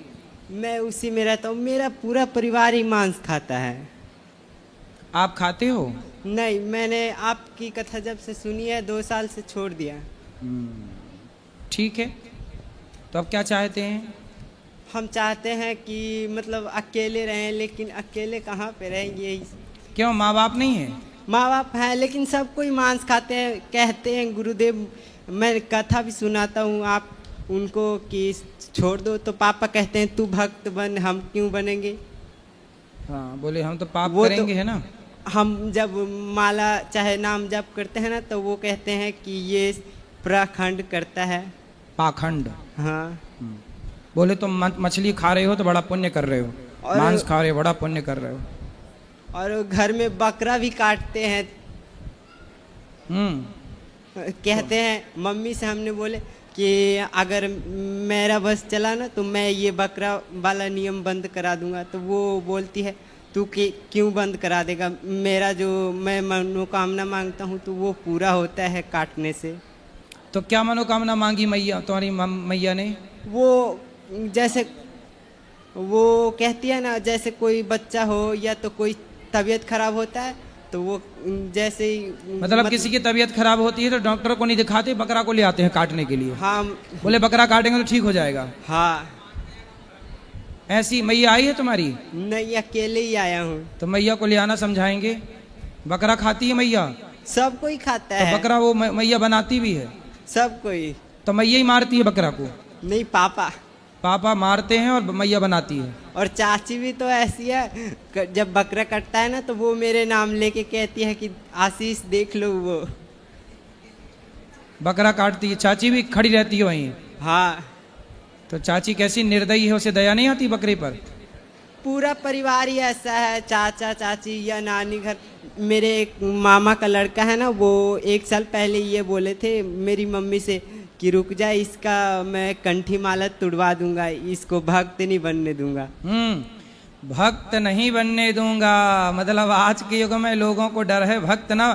मैं उसी में रहता हूँ, मेरा पूरा परिवार ही मांस खाता है। आप खाते हो? नहीं, मैंने आपकी कथा जब से सुनी है 2 साल से छोड़ दिया। ठीक है, तो अब क्या चाहते हैं? हम चाहते हैं कि मतलब अकेले रहें, लेकिन अकेले कहाँ पे रहेंगे? क्यों, माँ बाप नहीं है? माँ बाप हैं, लेकिन सब कोई मांस खाते हैं। कहते हैं गुरुदेव, मैं कथा भी सुनाता हूँ आप उनको कि छोड़ दो, तो पापा कहते हैं तू भक्त बन, हम क्यों बनेंगे? हाँ, बोले हम तो पाप करेंगे, है ना। हम जब माला चाहे नाम जप करते हैं ना, तो वो कहते हैं कि ये प्रखंड करता है, पाखंड। हाँ। बोले तुम मछली खा रहे हो तो बड़ा पुण्य कर रहे हो, और मांस खा रहे हो बड़ा पुण्य कर रहे हो। और घर में बकरा भी काटते हैं। कहते हैं, मम्मी से हमने बोले कि अगर मेरा बस चला ना तो मैं ये बकरा वाला नियम बंद करा दूंगा। तो वो बोलती है तू क्यों बंद करा देगा, मेरा जो मैं मनोकामना मांगता हूँ तो वो पूरा होता है काटने से। तो क्या मनोकामना मांगी मैया तुम्हारी मैया ने? वो जैसे वो कहती है ना, जैसे कोई बच्चा हो या तो कोई तबीयत खराब होता है तो वो जैसे ही मतलब किसी की तबीयत खराब होती है तो डॉक्टर को नहीं दिखाते, बकरा को ले आते हैं काटने के लिए। हाँ। बोले बकरा काटेंगे तो ठीक हो जाएगा। हाँ। ऐसी मैया आई है तुम्हारी? नहीं, अकेले ही आया हूँ। तो मैया को ले आना, समझाएंगे। बकरा खाती है मैया? सब कोई खाता तो है। बकरा वो मैया बनाती भी है? सब कोई। तो मैया ही मारती है बकरा को? नहीं, पापा। पापा मारते हैं और मैया बनाती है। और चाची भी तो ऐसी है, जब बकरा कटता है ना तो वो मेरे नाम लेके कहती है कि आशीष देख लो। वो बकरा काटती है, चाची भी खड़ी रहती है वहीं? हाँ। तो चाची कैसी निर्दयी है, उसे दया नहीं आती बकरे पर? पूरा परिवार ही ऐसा है, चाचा चाची या नानी घर। मेरे एक मामा का लड़का है ना, वो 1 साल पहले ये बोले थे मेरी मम्मी से कि रुक जाए, इसका मैं कंठी माला तुड़वा दूंगा, इसको भक्त नहीं बनने दूंगा। भक्त नहीं बनने दूंगा, मतलब आज के युग में लोगों को डर है भक्त ना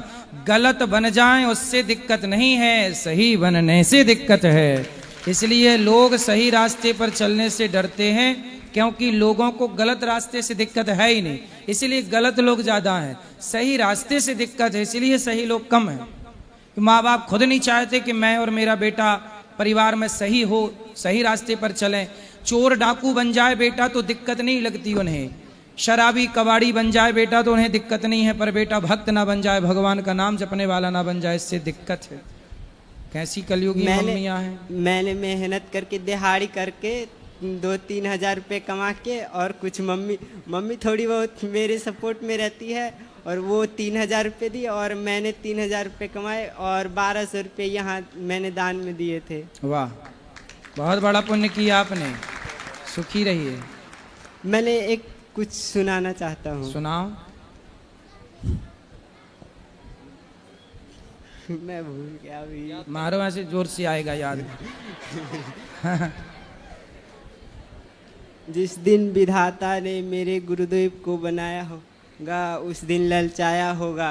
गलत बन जाएं, उससे दिक्कत नहीं है, सही बनने से दिक्कत है। इसलिए लोग सही रास्ते पर चलने से डरते हैं, क्योंकि लोगों को गलत रास्ते से दिक्कत है ही नहीं, इसलिए गलत लोग ज्यादा हैं। सही रास्ते से दिक्कत है, इसलिए सही लोग कम हैं। माँ बाप खुद नहीं चाहते कि मैं और मेरा बेटा परिवार में सही हो, सही रास्ते पर चलें। चोर डाकू बन जाए बेटा तो दिक्कत नहीं लगती उन्हें, शराबी कबाड़ी बन जाए बेटा तो उन्हें दिक्कत नहीं है, पर बेटा भक्त ना बन जाए, भगवान का नाम जपने वाला ना बन जाए, इससे दिक्कत है। कैसी कलयुगी मम्मियाँ हैं। मैंने मेहनत करके दिहाड़ी करके 2-3 हज़ार रुपये कमा के, और कुछ मम्मी थोड़ी बहुत मेरे सपोर्ट में रहती है, और वो 3,000 रुपये दी, और मैंने 3,000 रुपये कमाए, और 1,200 रुपये यहाँ मैंने दान में दिए थे। वाह, बहुत बड़ा पुण्य किया आपने, सुखी रहिए। मैंने एक कुछ सुनाना चाहता हूँ। सुनाओ। मैं भूल गया अभी। मारो ऐसे जोर से आएगा याद। जिस दिन विधाता ने मेरे गुरुदेव को बनाया होगा उस दिन ललचाया होगा,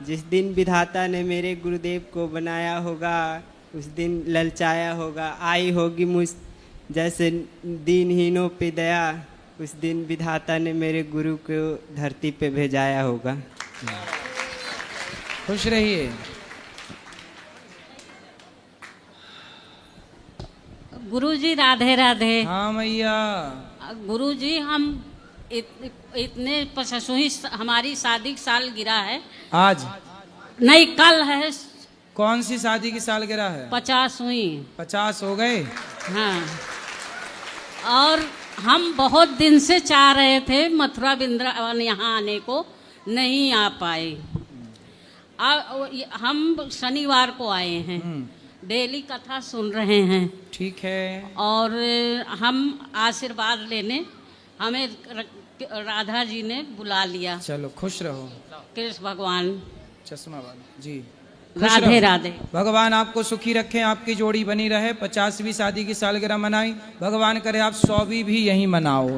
जिस दिन विधाता ने मेरे गुरुदेव को बनाया होगा उस दिन ललचाया होगा, आई होगी मुझ जैसे दीनहीनों पे दया, उस दिन विधाता ने मेरे गुरु को धरती पे भेजाया होगा। खुश रहिए। गुरुजी राधे राधे। हाँ मैया। गुरुजी हम इतने 85 हमारी शादी की साल गिरा है आज? नहीं, कल है। कौन सी शादी की साल गिरा है? 50 हुई। 50 हो गए? हाँ। और हम बहुत दिन से चाह रहे थे मथुरा वृंदावन यहाँ आने को, नहीं आ पाए। अब हम शनिवार को आए हैं, डेली कथा सुन रहे हैं। ठीक है। और हम आशीर्वाद लेने हमें राधा जी ने बुला लिया। चलो खुश रहो। कृष्ण भगवान चश्मा वाला जी, राधे राधे। भगवान आपको सुखी रखे, आपकी जोड़ी बनी रहे। 50वीं शादी की सालगिरह मनाई, भगवान करे आप 100वीं भी यहीं मनाओ।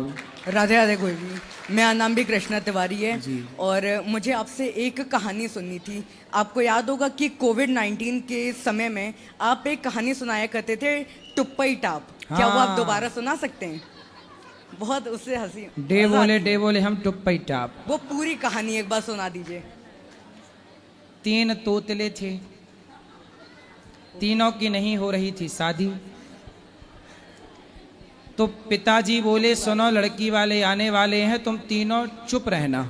राधे राधे गुरु जी। मेरा नाम भी कृष्णा तिवारी है और मुझे आपसे एक कहानी सुननी थी। आपको याद होगा कि कोविड-19 के समय में आप एक कहानी सुनाया करते थे, टुप्पई टाप। क्या वो आप दोबारा सुना सकते हैं? बहुत उससे हंसी। डे बोले हम टुप्पई टाप। वो पूरी कहानी एक बार सुना दीजिए। 3 तोतले थे, तीनों की नहीं हो रही थी शादी। तो पिताजी बोले सुनो लड़की वाले आने वाले हैं, तुम तीनों चुप रहना,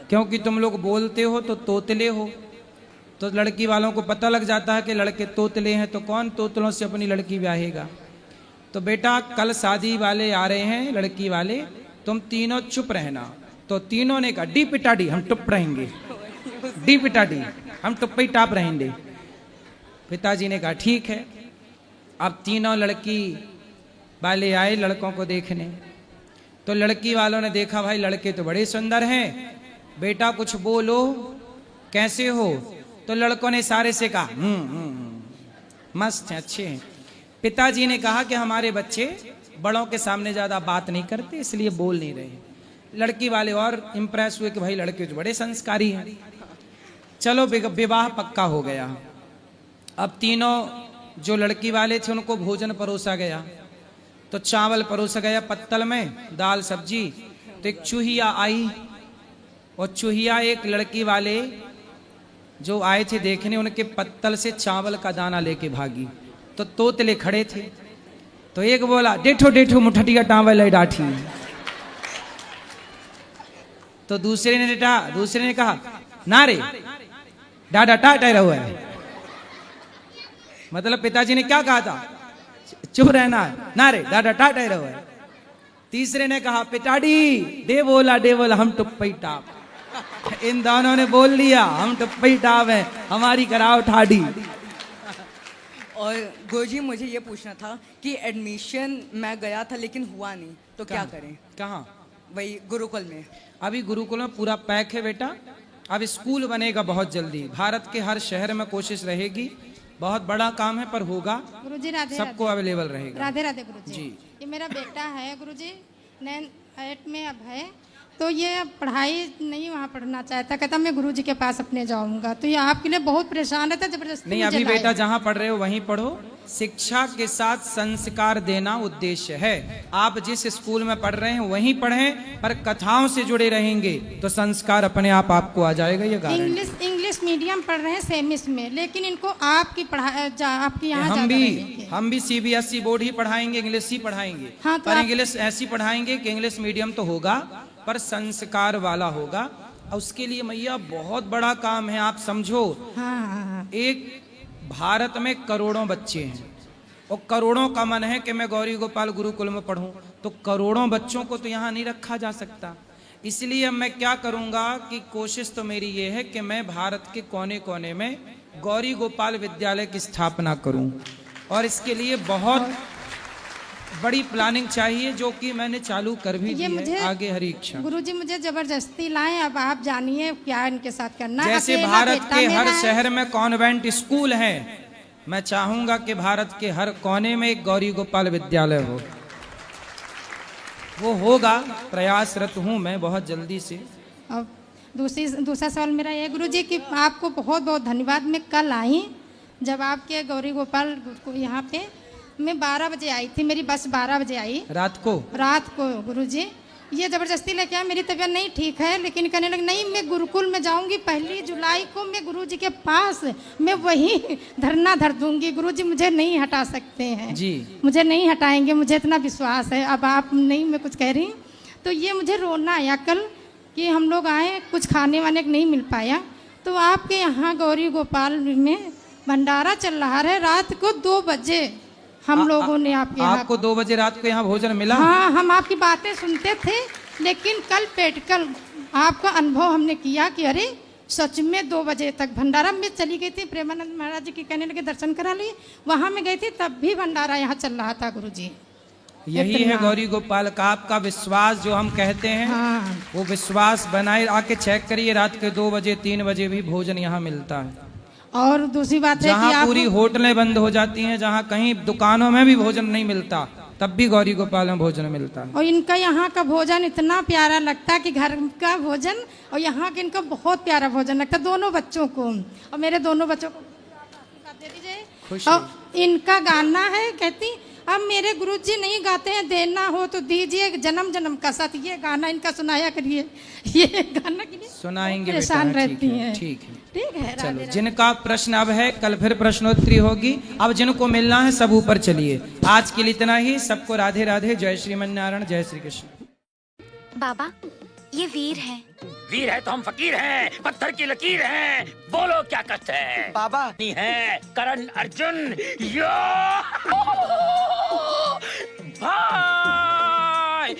क्योंकि तुम लोग बोलते हो तो तोतले हो। तो लड़की वालों को पता लग जाता है कि लड़के तोतले हैं, तो कौन तोतलों से अपनी लड़की ब्याहेगा। तो बेटा कल शादी वाले आ रहे हैं, लड़की वाले, तुम तीनों चुप रहना। तो तीनों ने कहा डी पिटा डी, हम चुप रहेंगे, डी पिटा डी, हम टुप्पई टाप रहेंगे। पिताजी ने कहा ठीक है। अब तीनों लड़की वाले आए लड़कों को देखने, तो लड़की वालों ने देखा भाई लड़के तो बड़े सुंदर हैं, बेटा कुछ बोलो कैसे हो। तो लड़कों ने सारे से कहा मस्त हैं, अच्छे हैं। पिताजी ने कहा कि हमारे बच्चे बड़ों के सामने ज्यादा बात नहीं करते इसलिए बोल नहीं रहे। लड़की वाले और इंप्रेस हुए कि भाई लड़के तो बड़े संस्कारी हैं। चलो विवाह पक्का हो गया। अब तीनों जो लड़की वाले थे उनको भोजन परोसा गया, तो चावल परोसा गया पत्तल में, दाल सब्जी। तो एक चूहिया आई और चूहिया एक लड़की वाले जो आए थे देखने उनके पत्तल से चावल का दाना लेके भागी। तो तोतले खड़े थे, तो एक बोला डेठो डेठो मुठटिया टावल डाठी। तो दूसरे ने कहा ना रे डाडा टाटा रहो है। मतलब पिताजी ने क्या कहा था, चुप रहना ना रे डाडा टाटा रहो है। तीसरे ने कहा पिताडी दे बोला हम टुप्पई टाप। इन दोनों ने बोल लिया हम टुप्पई टाप है, हमारी कराओ ठाडी। और गुरुजी मुझे ये पूछना था कि एडमिशन मैं गया था लेकिन हुआ नहीं, तो क्या करें? कहाँ? वही गुरुकुल में। अभी गुरुकुल में पूरा पैक है बेटा, अब स्कूल बनेगा बहुत जल्दी। भारत के हर शहर में कोशिश रहेगी, बहुत बड़ा काम है पर होगा। गुरुजी राधे सबको अवेलेबल रहेगा। राधे राधे गुरुजी जी। ये मेरा बेटा है गुरुजी, 9th में अब है, तो ये पढ़ाई नहीं वहाँ पढ़ना चाहता, कहता मैं गुरुजी के पास अपने जाऊंगा। तो ये आपके लिए बहुत परेशान रहता, जबरदस्ती नहीं अभी बेटा जहाँ पढ़ रहे हो वहीं पढ़ो। शिक्षा के साथ संस्कार देना उद्देश्य है। आप जिस स्कूल में पढ़ रहे हैं वहीं पढ़ें, पर कथाओं से जुड़े रहेंगे तो संस्कार अपने आप आपको आ जाएगा, ये गारंटी। इंग्लिश मीडियम पढ़ रहे हैं सेमिस में, लेकिन इनको आपकी पढ़ाई आपकी यहाँ हम भी CBSE बोर्ड ही पढ़ाएंगे, इंग्लिश ही पढ़ाएंगे। हाँ, तो पर इंग्लिश ऐसी पढ़ाएंगे कि इंग्लिश मीडियम तो होगा पर संस्कार वाला होगा। और उसके लिए मैया बहुत बड़ा काम है, आप समझो। हाँ। एक भारत में करोड़ों बच्चे हैं और करोड़ों का मन है कि मैं गौरी गोपाल गुरुकुल में पढ़ूं, तो करोड़ों बच्चों को तो यहाँ नहीं रखा जा सकता। इसलिए अब मैं क्या करूंगा कि कोशिश तो मेरी ये है कि मैं भारत के कोने कोने में गौरी गोपाल विद्यालय की स्थापना करूं, और इसके लिए बहुत बड़ी प्लानिंग चाहिए जो कि मैंने चालू कर भी दी है। आगे हरी इच्छा। गुरुजी मुझे जबरदस्ती लाए, अब आप जानिए क्या इनके साथ करना। जैसे भारत के हर शहर में कॉन्वेंट स्कूल है, मैं चाहूंगा कि भारत के हर कोने में एक गौरी गोपाल विद्यालय हो। वो होगा, प्रयासरत हूँ मैं बहुत जल्दी से। अब दूसरा सवाल मेरा ये गुरुजी कि आपको बहुत बहुत धन्यवाद। मैं कल आई, जब आपके गौरी गोपाल यहाँ पे मैं 12 बजे आई थी, मेरी बस 12 बजे आई रात को गुरुजी। ये जबरदस्ती लेके आया, मेरी तबीयत नहीं ठीक है, लेकिन कहने लगे नहीं मैं गुरुकुल में जाऊंगी, 1 जुलाई को मैं गुरुजी के पास मैं वही धरना धर दूंगी। गुरुजी मुझे नहीं हटा सकते हैं जी, मुझे नहीं हटाएंगे, मुझे इतना विश्वास है। अब आप नहीं, मैं कुछ कह रही तो ये मुझे रोना आया कल कि हम लोग आए, कुछ खाने वाने नहीं मिल पाया। तो आपके यहाँ गौरी गोपाल में भंडारा चल रहा है, रात को 2 बजे हम लोगों ने आपको 2 बजे रात को यहाँ भोजन मिला? हाँ, हम आपकी बातें सुनते थे, लेकिन कल आपका अनुभव हमने किया कि अरे सच में 2 बजे तक भंडारा में चली गई थी। प्रेमानंद महाराज जी के कहने लगे दर्शन करा लिए, वहाँ में गई थी, तब भी भंडारा यहाँ चल रहा था गुरुजी। यही है गौरी गोपाल का आपका विश्वास जो हम कहते हैं। हाँ। वो विश्वास बनाए, आके चेक करिए, रात के 2 बजे 3 बजे भी भोजन यहाँ मिलता है। और दूसरी बात है कि आप पूरी होटलें बंद हो जाती हैं, जहाँ कहीं दुकानों में भी भोजन नहीं मिलता, तब भी गौरी गोपाल में भोजन मिलता है। और इनका यहाँ का भोजन इतना प्यारा लगता है कि घर का भोजन और यहाँ के इनका बहुत प्यारा भोजन लगता है दोनों बच्चों को। और मेरे दोनों बच्चों को दे दीजिए। और इनका गाना है, कहती अब मेरे गुरुजी नहीं गाते हैं, देना हो तो दीजिए जन्म जन्म का साथ, ये गाना इनका सुनाया करिए। ये गाना के लिए सुनाएंगे, परेशान रहती हैं। ठीक है, ठीक है। चलो, जिनका प्रश्न अब है कल फिर प्रश्नोत्तरी होगी। अब जिनको मिलना है सब ऊपर चलिए। आज के लिए इतना ही। सबको राधे राधे, जय श्रीमन नारायण, जय श्री कृष्ण। बाबा ये वीर है। वीर है तो हम फकीर हैं, पत्थर की लकीर हैं। बोलो क्या कष्ट है? बाबा नहीं है करण अर्जुन यो भाई।